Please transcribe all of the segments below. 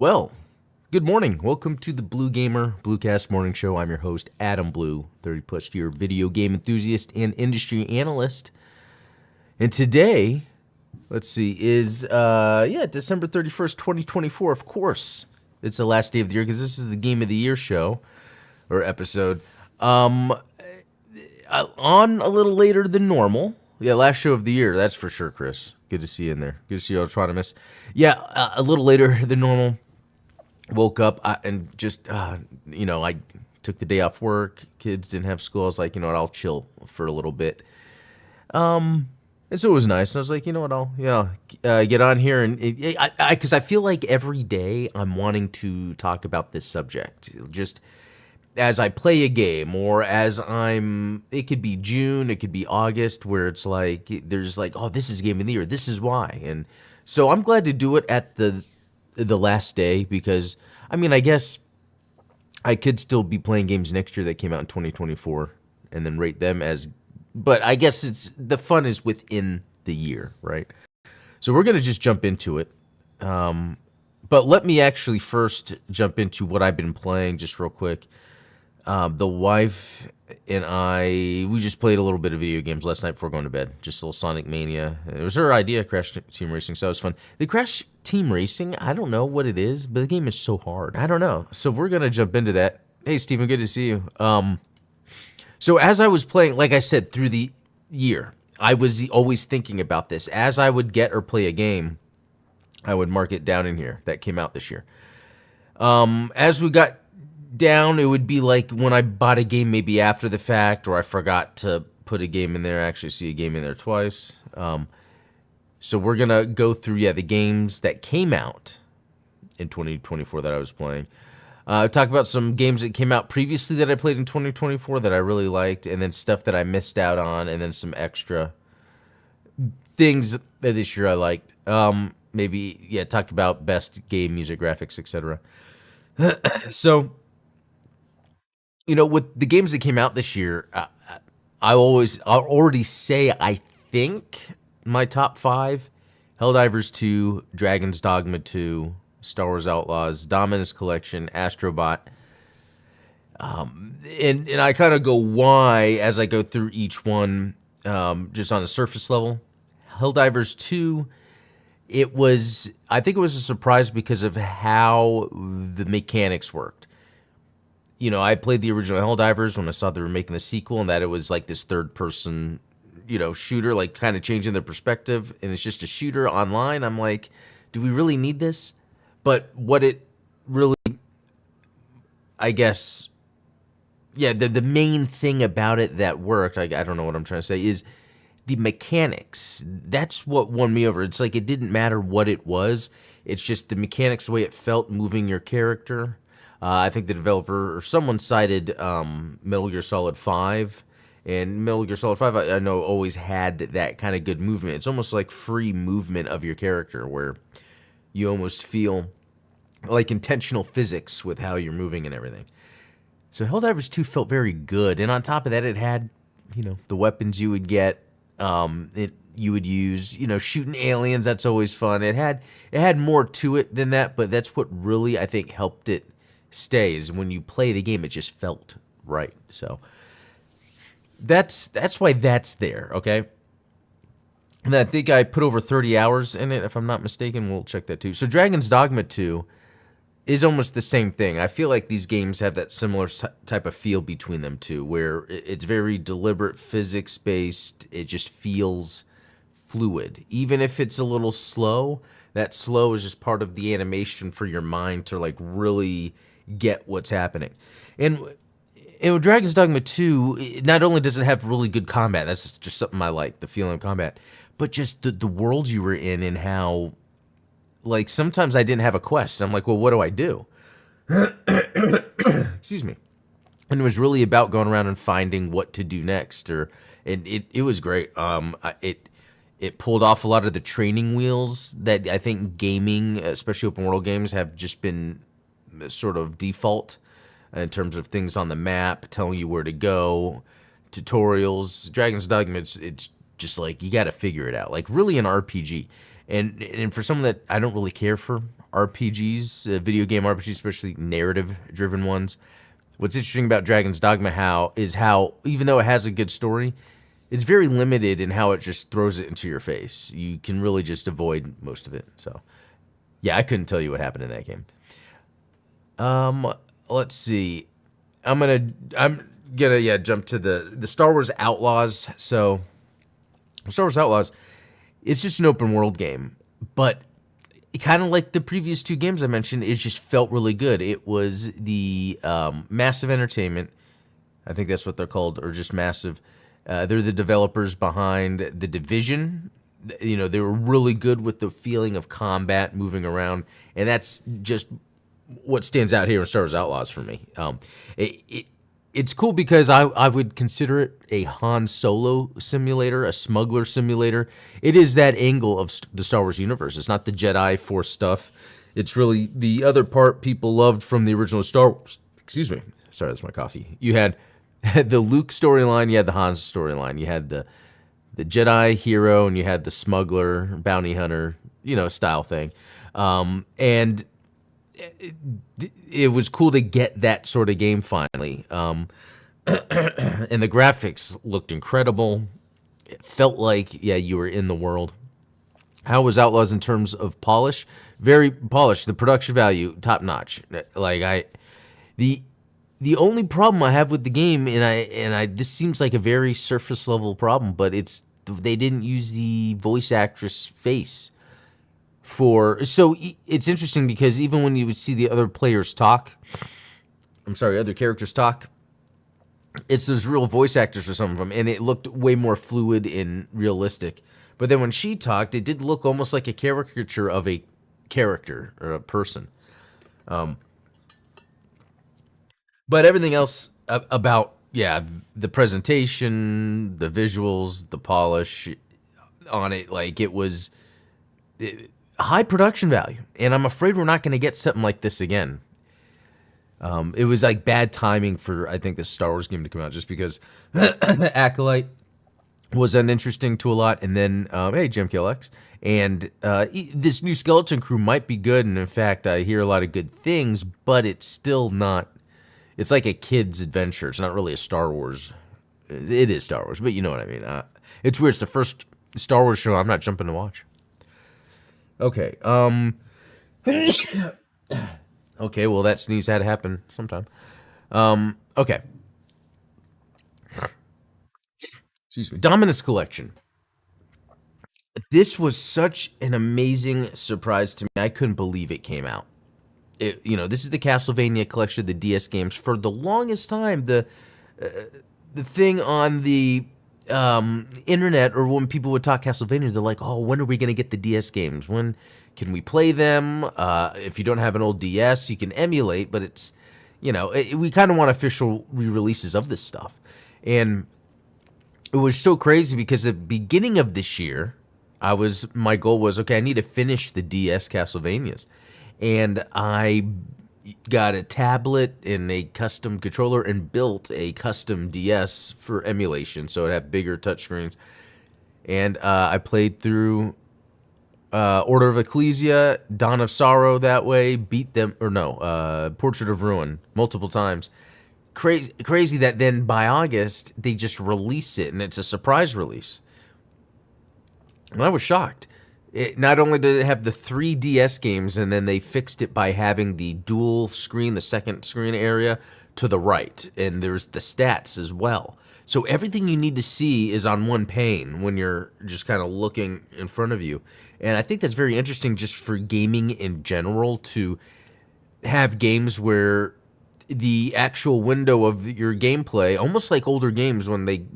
Well, good morning. Welcome to the BlueGamer Bluecast Morning Show. I'm your host, Adam Blue, 30 plus year video game enthusiast and industry analyst. And today, let's see, is December 31st, 2024. Of course, it's the last day of the year because this is the Game of the Year show or episode. On a little later than normal. Yeah, last show of the year, that's for sure, Chris. Good to see you in there. Good to see you, Ultronimus. Yeah, a little later than normal. Woke up and just, I took the day off work. Kids didn't have school. I was like, you know what, I'll chill for a little bit. And so it was nice. I was like, you know what, I'll get on here and because I feel like every day I'm wanting to talk about this subject. Just as I play a game, or it could be June, it could be August, where it's like there's like, oh, this is Game of the Year. This is why, and so I'm glad to do it at the last day because, I mean, I guess I could still be playing games next year that came out in 2024 and then rate them as, but I guess the fun is within the year, right? So we're going to just jump into it. But let me actually first jump into what I've been playing just real quick. The wife and we just played a little bit of video games last night before going to bed. Just a little Sonic Mania. It was her idea, Crash Team Racing, so it was fun. The Crash Team Racing, I don't know what it is, but the game is so hard. I don't know. So we're going to jump into that. Hey, Steven, good to see you. So as I was playing, like I said, through the year, I was always thinking about this. As I would get or play a game, I would mark it down in here that came out this year. As we got down, it would be like when I bought a game maybe after the fact, or I forgot to put a game in there. I actually see a game in there twice. So we're gonna go through the games that came out in 2024 that I was playing. Talk about some games that came out previously that I played in 2024 that I really liked, and then stuff that I missed out on, and then some extra things that this year I liked. Maybe talk about best game, music, graphics, etc. So, with the games that came out this year, I'll already say I think my top 5: Helldivers 2, Dragon's Dogma 2, Star Wars Outlaws, Dominus Collection, Astrobot. And I kind of go why as I go through each one, just on a surface level. Helldivers 2, I think it was a surprise because of how the mechanics worked. I played the original Helldivers when I saw they were making the sequel, and that it was like this third-person, shooter, like kind of changing their perspective, and it's just a shooter online. I'm like, do we really need this? But what it really, I guess, the main thing about it that worked, I don't know what I'm trying to say, is the mechanics. That's what won me over. It's like it didn't matter what it was. It's just the mechanics, the way it felt moving your character. I think the developer or someone cited Metal Gear Solid 5, and Metal Gear Solid 5 I know always had that kind of good movement. It's almost like free movement of your character where you almost feel like intentional physics with how you're moving and everything. So Helldivers 2 felt very good, and on top of that it had, the weapons you would get, you would use, shooting aliens. That's always fun. It had more to it than that, but that's what really I think helped it stays. When you play the game, it just felt right. So that's why that's there, okay? And I think I put over 30 hours in it, if I'm not mistaken. We'll check that too. So Dragon's Dogma 2 is almost the same thing. I feel like these games have that similar type of feel between them two, where it's very deliberate, physics-based. It just feels fluid. Even if it's a little slow, that slow is just part of the animation for your mind to like really get what's happening. And with Dragon's Dogma 2, not only does it have really good combat, that's just something I like, the feeling of combat, but just the world you were in and how, like, sometimes I didn't have a quest. I'm like, well, what do I do? Excuse me. And it was really about going around and finding what to do next. And it was great. It pulled off a lot of the training wheels that I think gaming, especially open world games, have just been sort of default in terms of things on the map, telling you where to go, tutorials. Dragon's Dogma, it's just like you got to figure it out, like really an RPG. And for someone that I don't really care for RPGs, video game RPGs, especially narrative-driven ones, what's interesting about Dragon's Dogma how even though it has a good story, it's very limited in how it just throws it into your face. You can really just avoid most of it. So, yeah, I couldn't tell you what happened in that game. Let's see. I'm gonna jump to the Star Wars Outlaws. So, Star Wars Outlaws, it's just an open world game, but kind of like the previous two games I mentioned, it just felt really good. It was the Massive Entertainment, I think that's what they're called, or just Massive. They're the developers behind The Division. You know, they were really good with the feeling of combat, moving around, and that's just what stands out here in Star Wars Outlaws for me. It's cool because I would consider it a Han Solo simulator, a smuggler simulator. It is that angle of the Star Wars universe. It's not the Jedi Force stuff. It's really the other part people loved from the original Star Wars. Excuse me. Sorry, that's my coffee. You had the Luke storyline, you had the Han storyline, you had the Jedi hero, and you had the smuggler, bounty hunter, style thing. And it was cool to get that sort of game finally. And the graphics looked incredible. It felt like, you were in the world. How was Outlaws in terms of polish? Very polished. The production value, top notch. The only problem I have with the game, this seems like a very surface level problem, but they didn't use the voice actress face. So it's interesting because even when you would see the other characters talk, it's those real voice actors for some of them, and it looked way more fluid and realistic. But then when she talked, it did look almost like a caricature of a character or a person. But everything else about, the presentation, the visuals, the polish on it, it was high production value. And I'm afraid we're not going to get something like this again. It was like bad timing for, I think, the Star Wars game to come out just because Acolyte was uninteresting to a lot. And then, hey, Jim KLX. And this new Skeleton Crew might be good. And in fact, I hear a lot of good things, but it's still not. It's like a kid's adventure. It's not really a Star Wars. It is Star Wars, but you know what I mean. It's weird. It's the first Star Wars show I'm not jumping to watch. Okay. Okay, well, that sneeze had to happen sometime. Okay. Excuse me. Dominus Collection. This was such an amazing surprise to me. I couldn't believe it came out. This is the Castlevania collection of the DS games. For the longest time, the thing on the internet, or when people would talk Castlevania, they're like, "Oh, when are we going to get the DS games? When can we play them? If you don't have an old DS, you can emulate." But it's, we kind of want official re-releases of this stuff, and it was so crazy because at the beginning of this year, my goal was, okay, I need to finish the DS Castlevanias. And I got a tablet and a custom controller and built a custom DS for emulation, so it had bigger touchscreens. And I played through Order of Ecclesia, Dawn of Sorrow that way, Portrait of Ruin multiple times. Crazy that then by August, they just release it, and it's a surprise release. And I was shocked. Not only did it have the 3 DS games, and then they fixed it by having the dual screen, the second screen area, to the right. And there's the stats as well. So everything you need to see is on one pane when you're just kind of looking in front of you. And I think that's very interesting just for gaming in general, to have games where the actual window of your gameplay, almost like older games when they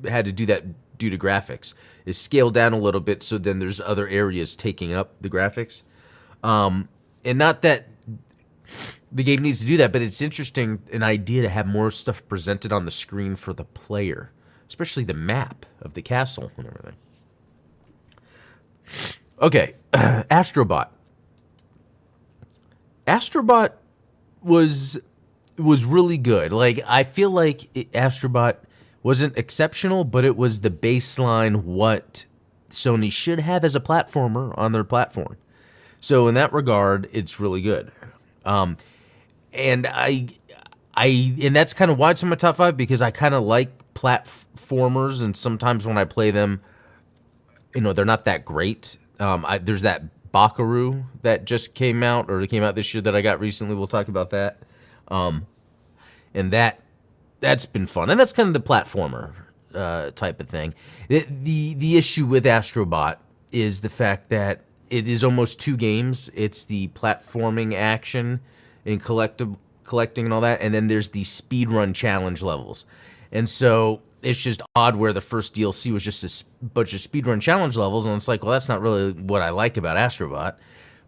had to do that due to graphics, is scaled down a little bit, so then there's other areas taking up the graphics. And not that the game needs to do that, but it's interesting, an idea to have more stuff presented on the screen for the player, especially the map of the castle and everything. Okay, Astrobot. Astrobot was really good. I feel like Astrobot wasn't exceptional, but it was the baseline what Sony should have as a platformer on their platform. So in that regard, it's really good. And and that's kind of why it's in my top 5, because I kind of like platformers, and sometimes when I play them, they're not that great. There's that Bakaru that just came out, or it came out this year, that I got recently. We'll talk about that. And that's been fun, and that's kind of the platformer type of thing. The issue with Astrobot is the fact that it is almost 2 games. It's the platforming action and collecting and all that, and then there's the speedrun challenge levels. And so it's just odd where the first DLC was just a bunch of speedrun challenge levels, and it's like, well, that's not really what I like about Astrobot.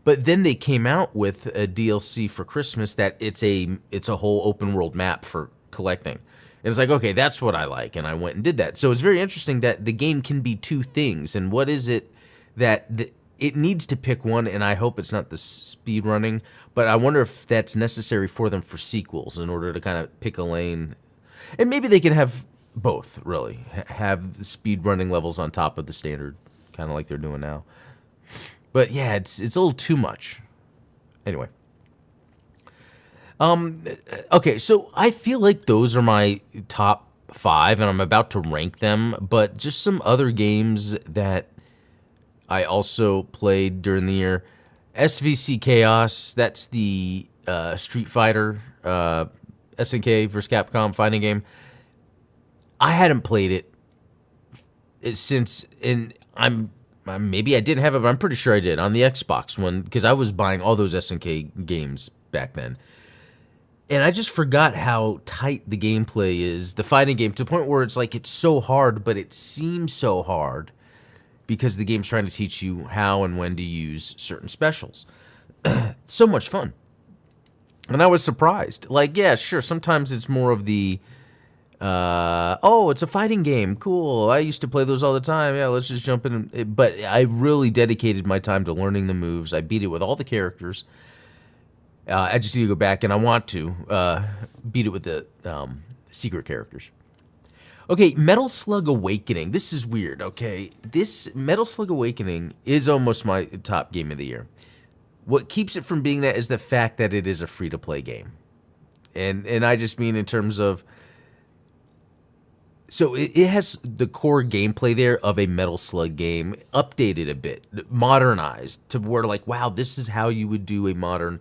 But then they came out with a DLC for Christmas that it's a whole open world map for collecting. And it's like, okay, that's what I like, and I went and did that. So it's very interesting that the game can be 2 things, and what is it that it needs to pick one, and I hope it's not the speed running, but I wonder if that's necessary for them for sequels in order to kind of pick a lane. And maybe they can have both, really. Have the speed running levels on top of the standard, kind of like they're doing now. But yeah, it's a little too much. Anyway. Okay, so I feel like those are my top 5, and I'm about to rank them, but just some other games that I also played during the year. SVC Chaos, that's the Street Fighter, SNK vs. Capcom fighting game. I hadn't played it since, and maybe I didn't have it, but I'm pretty sure I did on the Xbox one, because I was buying all those SNK games back then. And I just forgot how tight the gameplay is, the fighting game, to the point where it's like it's so hard, but it seems so hard because the game's trying to teach you how and when to use certain specials. So much fun. And I was surprised. Like, yeah, sure, sometimes it's more of the, oh, it's a fighting game. Cool. I used to play those all the time. Yeah, let's just jump in. But I really dedicated my time to learning the moves. I beat it with all the characters. I just need to go back, and I want to beat it with the secret characters. Okay, Metal Slug Awakening. This is weird, okay? This Metal Slug Awakening is almost my top game of the year. What keeps it from being that is the fact that it is a free-to-play game. And I just mean in terms of... So it has the core gameplay there of a Metal Slug game, updated a bit, modernized, to where like, wow, this is how you would do a modern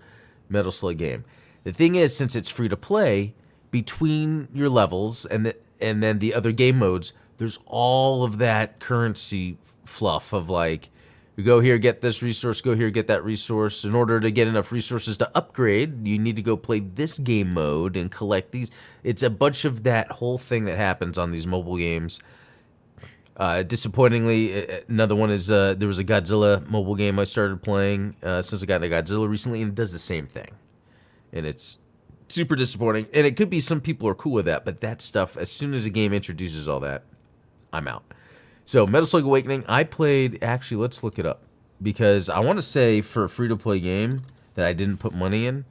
Metal Slug game. The thing is, since it's free to play, between your levels and then the other game modes, there's all of that currency fluff of like, you go here, get this resource, go here, get that resource. In order to get enough resources to upgrade, you need to go play this game mode and collect these. It's a bunch of that whole thing that happens on these mobile games. Disappointingly, another one is there was a Godzilla mobile game I started playing since I got into Godzilla recently, and it does the same thing. And it's super disappointing. And it could be some people are cool with that, but that stuff, as soon as a game introduces all that, I'm out. So Metal Slug Awakening, I played, actually, let's look it up. Because I want to say for a free-to-play game that I didn't put money in,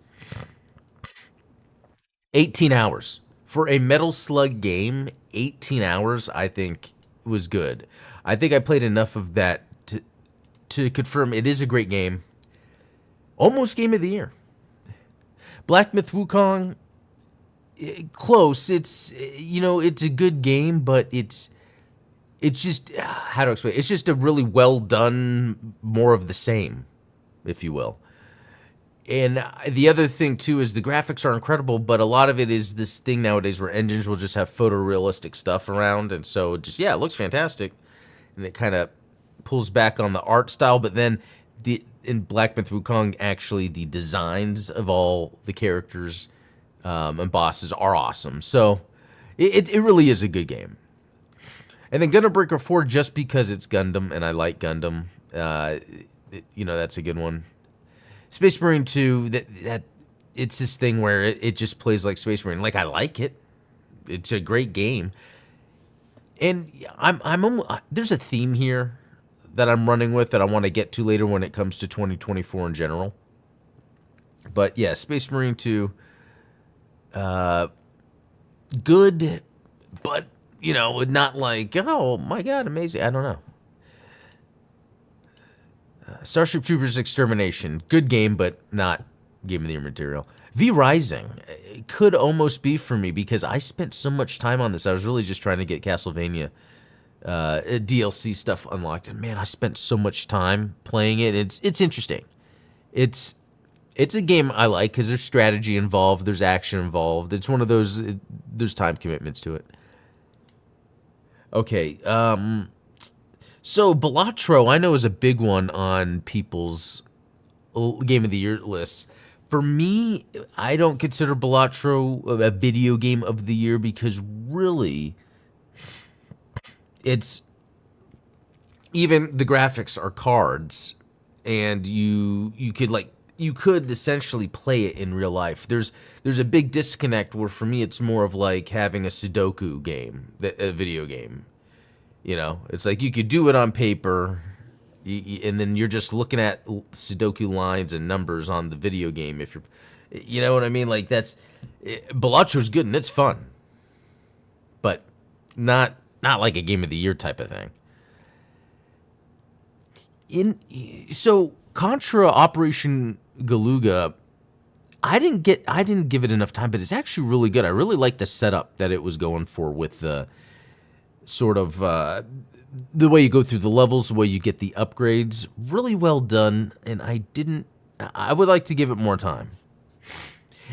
18 hours. For a Metal Slug game, 18 hours, I think, was good. I think I played enough of that to confirm it is a great game. Almost game of the year. Black Myth Wukong, close. It's, it's a good game, but it's just, how to explain it? It's just a really well done, more of the same, if you will. And the other thing, too, is the graphics are incredible, but a lot of it is this thing nowadays where engines will just have photorealistic stuff around, and so just, yeah, it looks fantastic. And it kind of pulls back on the art style, but then in Black Myth Wukong, actually, the designs of all the characters and bosses are awesome. So it really is a good game. And then Gundam Breaker 4, just because it's Gundam, and I like Gundam, that's a good one. Space Marine 2, that it's this thing where it just plays like Space Marine. Like, I like it. It's a great game. And there's a theme here that I'm running with that I want to get to later when it comes to 2024 in general. But yeah, Space Marine 2, good, but, not like, oh my god, amazing. I don't know. Starship Troopers Extermination. Good game, but not Game of the Year material. V Rising could almost be for me because I spent so much time on this. I was really just trying to get Castlevania DLC stuff unlocked. And man, I spent so much time playing it. It's interesting. It's a game I like because there's strategy involved, there's action involved. It's one of those, there's time commitments to it. Okay, so Balatro, I know, is a big one on people's Game of the Year lists. For me, I don't consider Balatro a video game of the year because really, it's even the graphics are cards, and you could essentially play it in real life. There's a big disconnect where for me it's more of like having a Sudoku game, a video game. You know, it's like you could do it on paper, and then you're just looking at Sudoku lines and numbers on the video game. If you're, you know what I mean? Like Balatro's good and it's fun, but not like a Game of the Year type of thing. So Contra Operation Galuga, I didn't give it enough time, but it's actually really good. I really like the setup that it was going for with the sort of the way you go through the levels, the way you get the upgrades. Really well done, and I would like to give it more time.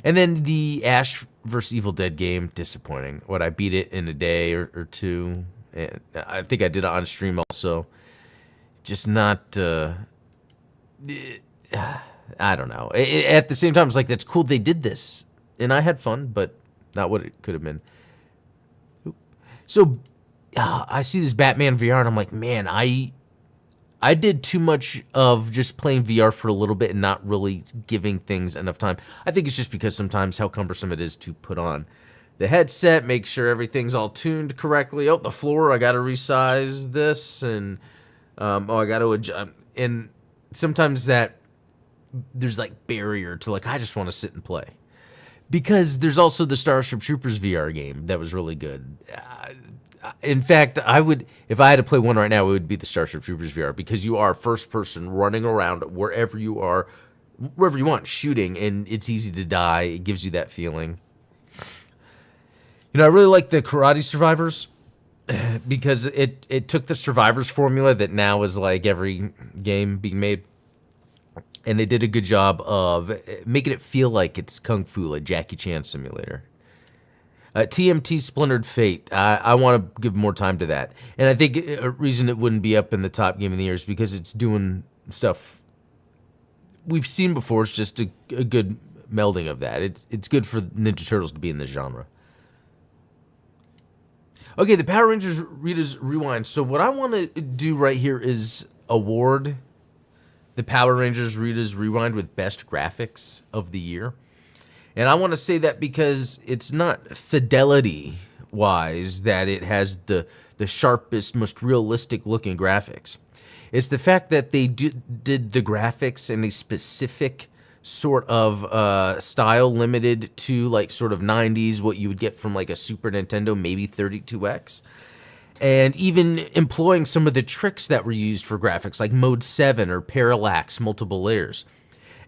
And then the Ash vs. Evil Dead game, disappointing. I beat it in a day or two, and I think I did it on stream also. Just not, I don't know. At the same time, it's like, that's cool they did this, and I had fun, but not what it could have been. So, I see this Batman VR, and I'm like, man, I did too much of just playing VR for a little bit and not really giving things enough time. I think it's just because sometimes how cumbersome it is to put on the headset, make sure everything's all tuned correctly. Oh, the floor, I got to resize this, and I got to adjust. And sometimes there's like barrier to like, I just want to sit and play. Because there's also the Starship Troopers VR game that was really good. In fact, if I had to play one right now, it would be the Starship Troopers VR, because you are first person running around wherever you want, shooting, and it's easy to die. It gives you that feeling. You know, I really like the Karate Survivors because it took the Survivors formula that now is like every game being made, and they did a good job of making it feel like it's Kung Fu, like Jackie Chan simulator. TMT Splintered Fate, I want to give more time to that. And I think a reason it wouldn't be up in the top game of the year is because it's doing stuff we've seen before. It's just a good melding of that. It's good for Ninja Turtles to be in this genre. Okay, the Power Rangers Rita's Rewind. So what I want to do right here is award the Power Rangers Rita's Rewind with Best Graphics of the Year. And I want to say that because it's not fidelity-wise that it has the sharpest, most realistic-looking graphics. It's the fact that they did the graphics in a specific sort of style limited to like sort of 90s, what you would get from like a Super Nintendo, maybe 32X. And even employing some of the tricks that were used for graphics, like Mode 7 or Parallax, multiple layers.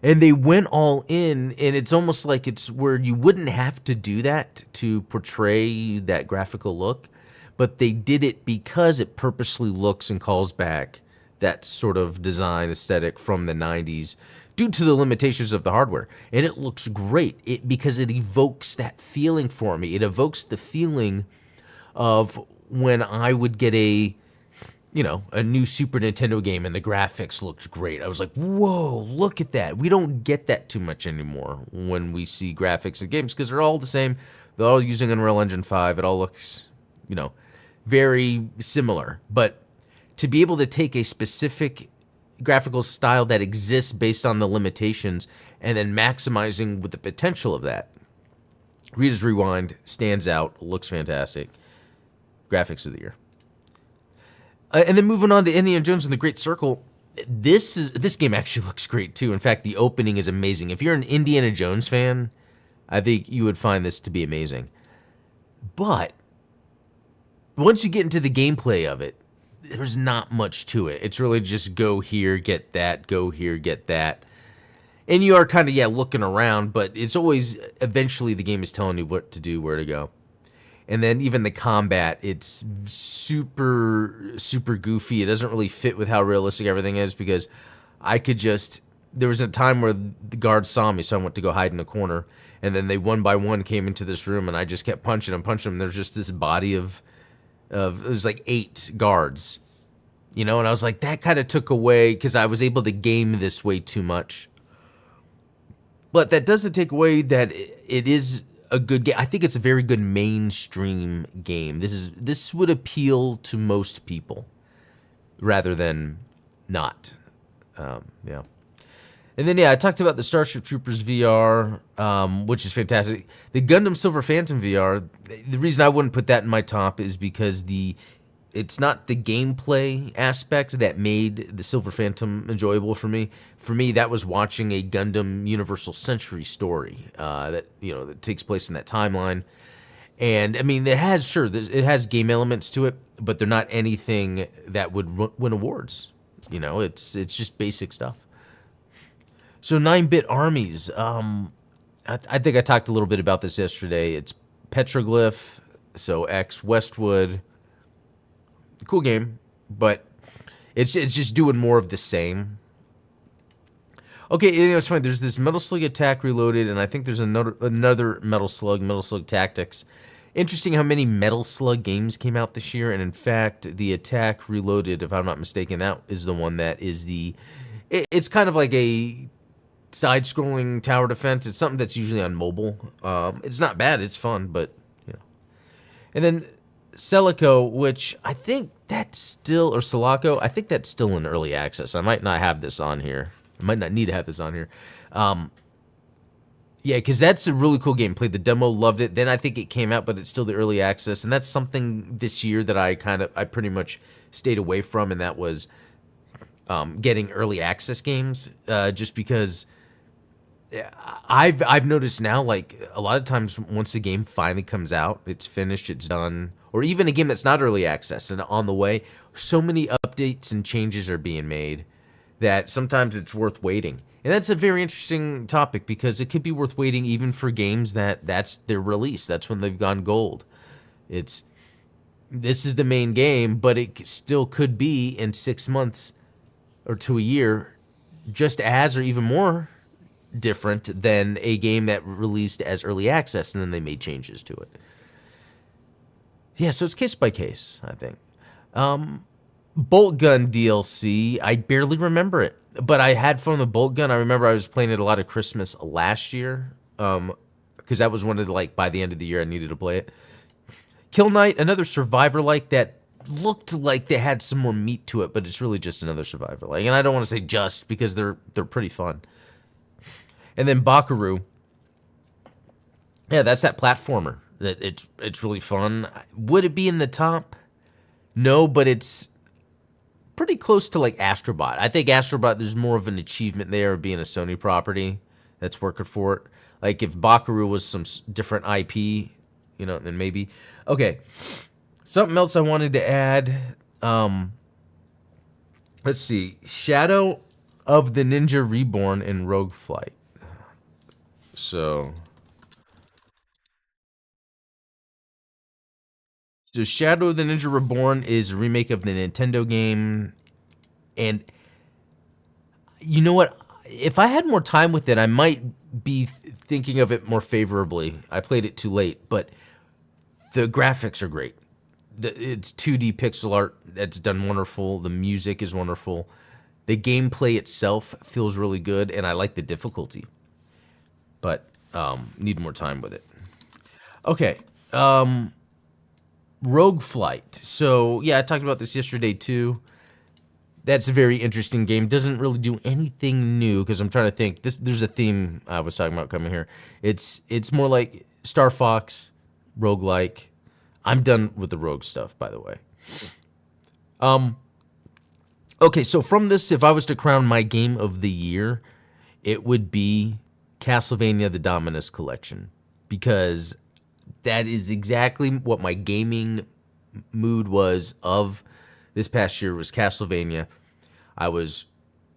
And they went all in, and it's almost like it's where you wouldn't have to do that to portray that graphical look, but they did it because it purposely looks and calls back that sort of design aesthetic from the 90s due to the limitations of the hardware. And it looks great because it evokes that feeling for me. It evokes the feeling of when I would get a new Super Nintendo game and the graphics looked great. I was like, whoa, look at that. We don't get that too much anymore when we see graphics in games because they're all the same. They're all using Unreal Engine 5. It all looks, very similar. But to be able to take a specific graphical style that exists based on the limitations and then maximizing with the potential of that, Rita's Rewind stands out, looks fantastic. Graphics of the year. And then moving on to Indiana Jones and the Great Circle, this game actually looks great too. In fact, the opening is amazing. If you're an Indiana Jones fan, I think you would find this to be amazing. But once you get into the gameplay of it, there's not much to it. It's really just go here, get that, go here, get that. And you are kind of, yeah, looking around, but it's always, eventually the game is telling you what to do, where to go. And then even the combat, it's super, super goofy. It doesn't really fit with how realistic everything is, because I could just, there was a time where the guards saw me, so I went to go hide in a corner. And then they one by one came into this room, and I just kept punching them. There's just this body of it was like 8 guards, you know, and I was like, that kind of took away, because I was able to game this way too much. But that doesn't take away that it is a good game. I think it's a very good mainstream game. This would appeal to most people rather than not. Yeah. And then, yeah, I talked about the Starship Troopers VR, which is fantastic. The Gundam Silver Phantom VR, the reason I wouldn't put that in my top is because it's not the gameplay aspect that made the Silver Phantom enjoyable for me. For me, that was watching a Gundam Universal Century story that takes place in that timeline. And I mean, it has game elements to it, but they're not anything that would win awards. You know, it's just basic stuff. So 9-bit armies. I think I talked a little bit about this yesterday. It's Petroglyph, so X Westwood. Cool game, but it's just doing more of the same. Okay, it's funny. There's this Metal Slug Attack Reloaded, and I think there's another Metal Slug Tactics. Interesting how many Metal Slug games came out this year, and in fact, the Attack Reloaded, if I'm not mistaken, that is the one that is it's kind of like a side-scrolling tower defense. It's something that's usually on mobile. It's not bad. It's fun, but, you know. And then Celico, which I think that's still, or Sulaco, I think that's still in early access. I might not have this on here. I might not need to have this on here. Yeah, because that's a really cool game. Played the demo, loved it. Then I think it came out, but it's still the early access. And that's something this year that I pretty much stayed away from, and that was getting early access games, just because I've noticed now, like, a lot of times once a game finally comes out, it's finished, it's done, or even a game that's not early access and on the way, so many updates and changes are being made that sometimes it's worth waiting. And that's a very interesting topic, because it could be worth waiting even for games that's their release. That's when they've gone gold. This is the main game, but it still could be in 6 months or to a year just as, or even more different than a game that released as early access and then they made changes to it. Yeah, so it's case by case, I think. Bolt Gun DLC, I barely remember it, but I had fun with the Bolt Gun. I remember I was playing it a lot at Christmas last year, because that was one of the, like, by the end of the year I needed to play it. Kill Knight, another survivor-like that looked like they had some more meat to it, but it's really just another survivor-like. And I don't want to say just, because they're pretty fun. And then Bakaru. Yeah, that's that platformer. It's really fun. Would it be in the top? No, but it's pretty close to, like, Astrobot. I think Astrobot, there's more of an achievement there of being a Sony property that's working for it. Like, if Bakaru was some different IP, you know, then maybe. Okay, something else I wanted to add. Let's see. Shadow of the Ninja Reborn in Rogue Flight. So Shadow of the Ninja Reborn is a remake of the Nintendo game, and you know what? If I had more time with it, I might be thinking of it more favorably. I played it too late, but the graphics are great. It's 2D pixel art that's done wonderful. The music is wonderful. The gameplay itself feels really good, and I like the difficulty. But need more time with it. Okay. Rogue Flight. So, yeah, I talked about this yesterday, too. That's a very interesting game. Doesn't really do anything new, because I'm trying to think. There's a theme I was talking about coming here. It's more like Star Fox, roguelike. I'm done with the rogue stuff, by the way. Okay, so from this, if I was to crown my game of the year, it would be Castlevania The Dominus Collection, because that is exactly what my gaming mood was of this past year was Castlevania. I was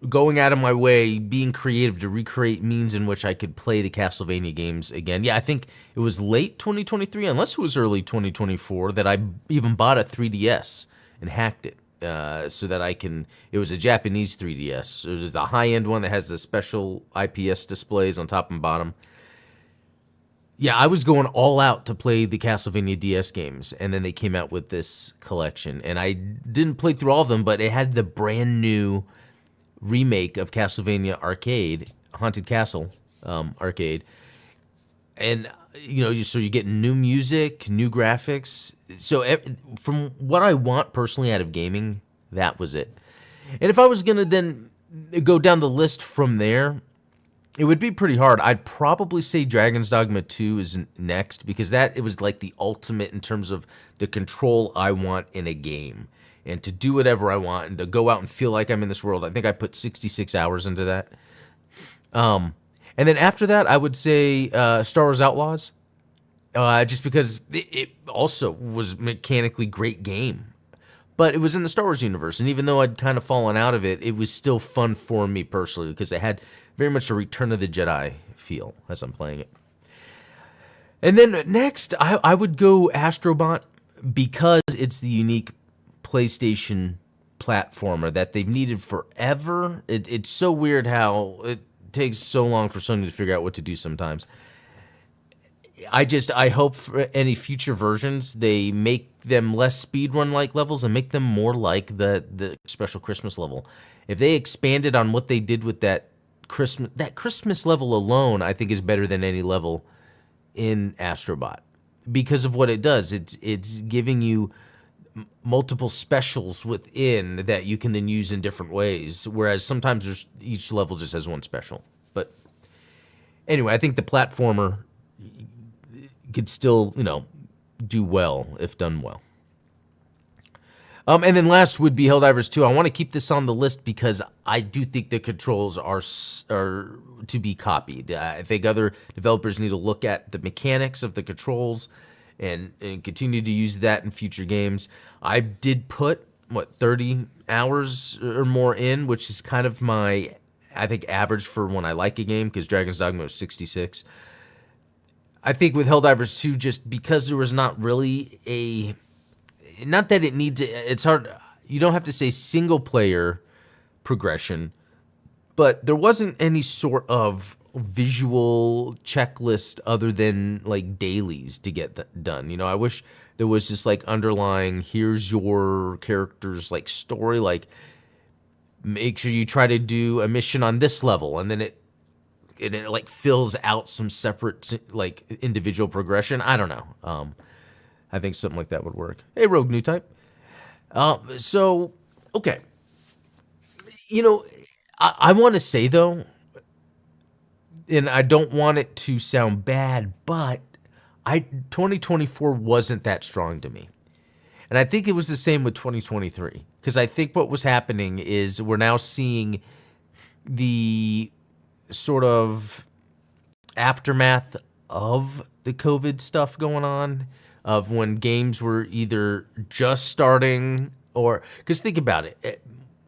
going out of my way, being creative to recreate means in which I could play the Castlevania games again. Yeah, I think it was late 2023, unless it was early 2024, that I even bought a 3DS and hacked it so that I can. It was a Japanese 3DS. It was the high-end one that has the special IPS displays on top and bottom. Yeah, I was going all out to play the Castlevania DS games, and then they came out with this collection. And I didn't play through all of them, but it had the brand new remake of Castlevania Arcade, Haunted Castle Arcade. And, so you get new music, new graphics. So from what I want personally out of gaming, that was it. And if I was going to then go down the list from there, it would be pretty hard. I'd probably say Dragon's Dogma 2 is next, because it was like the ultimate in terms of the control I want in a game. And to do whatever I want and to go out and feel like I'm in this world. I think I put 66 hours into that. And then after that, I would say Star Wars Outlaws. Just because it also was mechanically great game. But it was in the Star Wars universe, and even though I'd kind of fallen out of it, it was still fun for me personally, because it had very much a Return of the Jedi feel as I'm playing it. And then next, I would go Astrobot, because it's the unique PlayStation platformer that they've needed forever. It's so weird how it takes so long for Sony to figure out what to do sometimes. I hope for any future versions, they make them less speedrun-like levels and make them more like the special Christmas level. If they expanded on what they did with that Christmas level alone, I think is better than any level in Astrobot. Because of what it does. It's giving you multiple specials within that you can then use in different ways, whereas sometimes each level just has one special. But anyway, I think the platformer could still, do well if done well. And then last would be Helldivers 2. I want to keep this on the list because I do think the controls are to be copied. I think other developers need to look at the mechanics of the controls and continue to use that in future games. I did put, 30 hours or more in, which is kind of my, I think, average for when I like a game, because Dragon's Dogma was 66. I think with Helldivers 2, just because there was not really not that it needs, it's hard, you don't have to say single player progression, but there wasn't any sort of visual checklist other than like dailies to get that done. I wish there was just like underlying, here's your character's like story, like make sure you try to do a mission on this level, and then it like fills out some separate like individual progression. I don't know. I think something like that would work. Hey, Rogue New Type. So, okay. I want to say, though, and I don't want it to sound bad, but 2024 wasn't that strong to me. And I think it was the same with 2023. Because I think what was happening is we're now seeing the sort of aftermath of the COVID stuff going on, of when games were either just starting or, because think about it,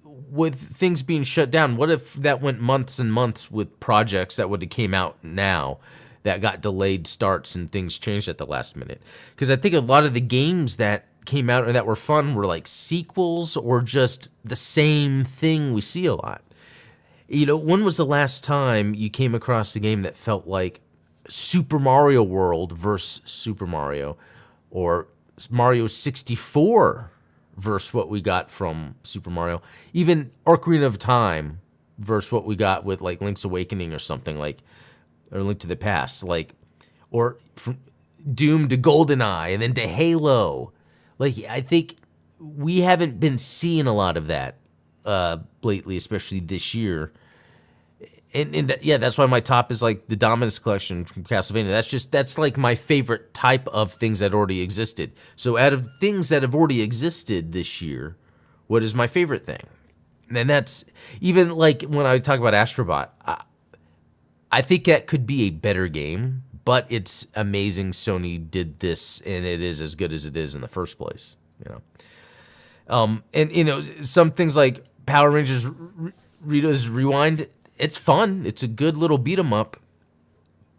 with things being shut down, what if that went months and months with projects that would have came out now that got delayed starts and things changed at the last minute? Because I think a lot of the games that came out and that were fun were like sequels or just the same thing we see a lot. When was the last time you came across a game that felt like Super Mario World versus Super Mario, or Mario 64 versus what we got from Super Mario, even Ocarina of Time versus what we got with like Link's Awakening or something, like, or Link to the Past, like, or from Doom to GoldenEye and then to Halo. Like, I think we haven't been seeing a lot of that lately, especially this year. And yeah, that's why my top is like the Dominus Collection from Castlevania. That's like my favorite type of things that already existed. So out of things that have already existed this year, what is my favorite thing? And that's even like when I talk about Astrobot, I think that could be a better game, but it's amazing Sony did this and it is as good as it is in the first place, And some things like Power Rangers Rita's Rewind, it's fun. It's a good little beat 'em up,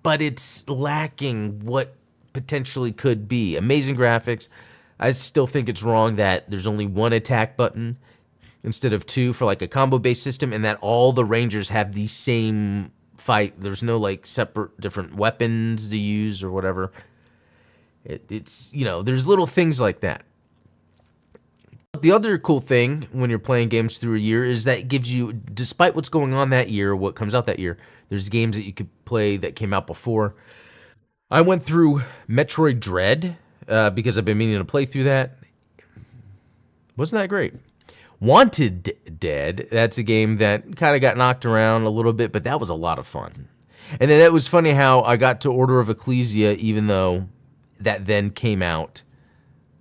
but it's lacking what potentially could be. Amazing graphics. I still think it's wrong that there's only one attack button instead of two for like a combo-based system, and that all the Rangers have the same fight. There's no like separate different weapons to use or whatever. It's there's little things like that. The other cool thing when you're playing games through a year is that it gives you, despite what's going on that year, what comes out that year, there's games that you could play that came out before. I went through Metroid Dread because I've been meaning to play through that. Wasn't that great? Wanted Dead, that's a game that kind of got knocked around a little bit, but that was a lot of fun. And then it was funny how I got to Order of Ecclesia, even though that then came out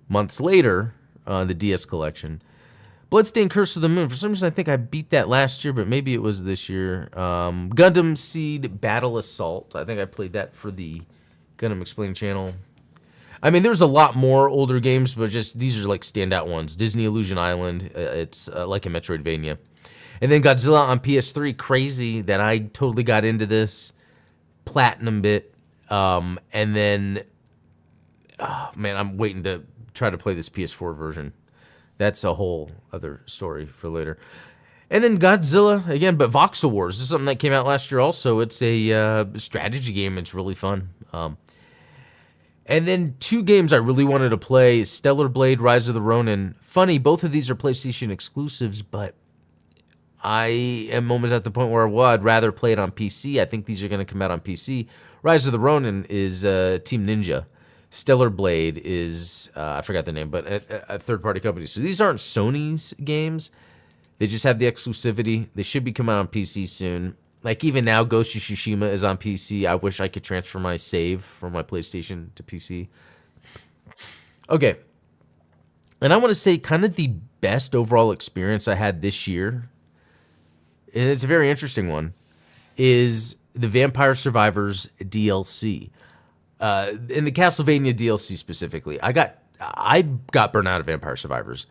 months later on the DS collection. Bloodstained Curse of the Moon, for some reason I think I beat that last year, but maybe it was this year. Gundam Seed Battle Assault, I think I played that for the Gundam Explained channel. I mean, there's a lot more older games, but just these are like standout ones. Disney Illusion Island, it's like a Metroidvania. And then Godzilla on PS3, crazy that I totally got into this. Platinum bit. And then, oh, man, I'm waiting to try to play this PS4 version. That's a whole other story for later. And then Godzilla, again, but Voxel Wars. This is something that came out last year also. It's a strategy game. It's really fun. And then two games I really wanted to play, Stellar Blade, Rise of the Ronin. Funny, both of these are PlayStation exclusives, but I am almost at the point where I'd rather play it on PC. I think these are going to come out on PC. Rise of the Ronin is Team Ninja. Stellar Blade is, I forgot the name, but a third-party company. So these aren't Sony's games. They just have the exclusivity. They should be coming out on PC soon. Like even now, Ghost of Tsushima is on PC. I wish I could transfer my save from my PlayStation to PC. Okay. And I want to say kind of the best overall experience I had this year, and it's a very interesting one, is the Vampire Survivors DLC. In the Castlevania DLC specifically. I got burnt out of Vampire Survivors.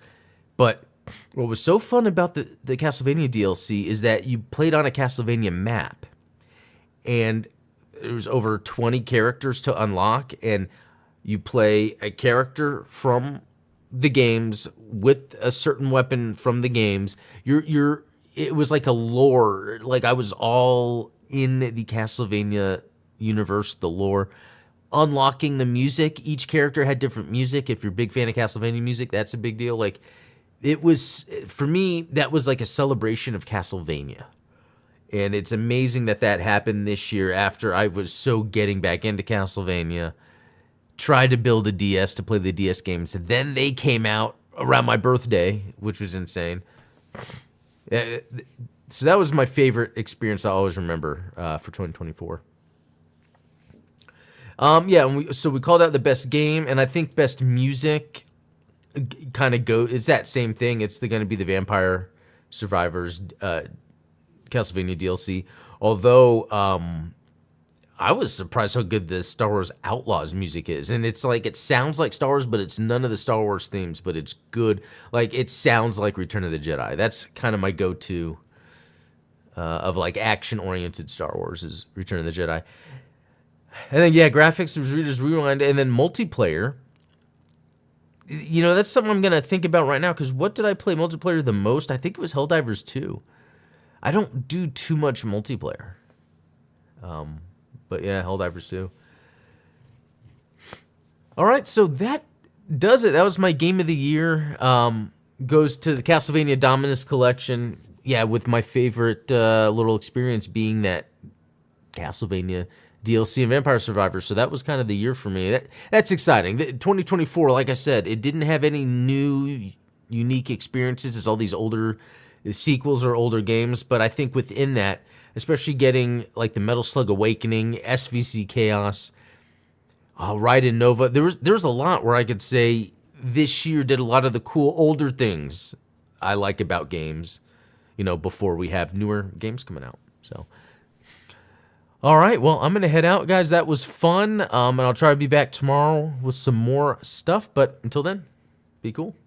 But what was so fun about the Castlevania DLC is that you played on a Castlevania map, and there was over 20 characters to unlock, and you play a character from the games with a certain weapon from the games. It was like a lore, like I was all in the Castlevania universe, the lore. Unlocking the music, each character had different music. If you're a big fan of Castlevania music, that's a big deal. Like, it was, for me, that was like a celebration of Castlevania. And it's amazing that that happened this year after I was so getting back into Castlevania. Tried to build a DS to play the DS games. Then they came out around my birthday, which was insane. So that was my favorite experience I always remember for 2024. Yeah, and so we called out the best game, and I think best music kind of it's that same thing. It's going to be the Vampire Survivors Castlevania DLC. Although I was surprised how good the Star Wars Outlaws music is, and it's like it sounds like Star Wars, but it's none of the Star Wars themes, but it's good. Like it sounds like Return of the Jedi. That's kind of my go-to of like action-oriented Star Wars is Return of the Jedi. And then, yeah, graphics was Reader's Rewind, and then multiplayer. You know, that's something I'm going to think about right now, because what did I play multiplayer the most? I think it was Helldivers 2. I don't do too much multiplayer. But, yeah, Helldivers 2. All right, so that does it. That was my game of the year. Goes to the Castlevania Dominus Collection. Yeah, with my favorite little experience being that Castlevania DLC and Vampire Survivors, so that was kind of the year for me. That's exciting. 2024, like I said, it didn't have any new, unique experiences as all these older sequels or older games, but I think within that, especially getting like the Metal Slug Awakening, SVC Chaos, Raiden Nova, there was a lot where I could say this year did a lot of the cool older things I like about games, you know, before we have newer games coming out, so... All right, well, I'm going to head out, guys. That was fun, and I'll try to be back tomorrow with some more stuff. But until then, be cool.